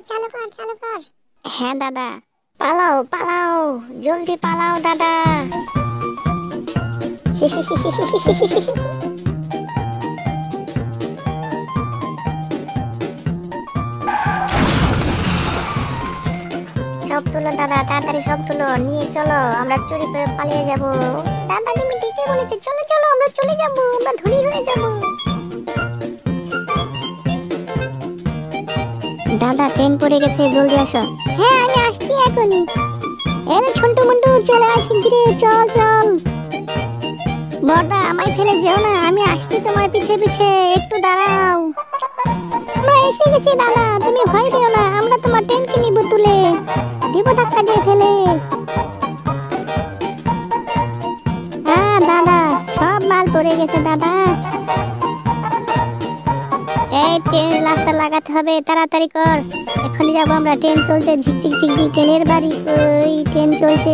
চালু কর। হ্যাঁ দাদা, পালাও পালাও, জলদি পালাও দাদা। সব তুলো দাদা, তাড়াতাড়ি সব তুলো, নিয়ে চলো, আমরা চুরি করে পালিয়ে যাব। দাদা তুমি ঠিকই বলেছো, চলো চলো আমরা চলে যাব, আমরা ধনী হয়ে যাব। দাদা ট্রেন পড়ে গেছে, জলদি আসো। হ্যাঁ আমি আসছি এখনই। এরে ছোট্ট মন্টু চলে আসি, গিরে চল চল। বড়দা আমায় ফেলে যেও না, আমি আসছি তোমার পিছে পিছে, একটু দাঁড়াও। আমরা এসে গেছি দাদা, তুমি ভয় পেও না, আমরা তোমার ট্রেনকে নিব তুলে, দিব ধাক্কা দিয়ে ফেলে। হ্যাঁ দাদা, সব মাল পড়ে গেছে দাদা। এই ট্রেন রাস্তা লাগাতে হবে, তাড়াতাড়ি কর, এখনই যাবো আমরা। ট্রেন চলছে, ঝিকঝিক ঝিকঝিক ট্রেনের বাড়ি, ওই ট্রেন চলছে।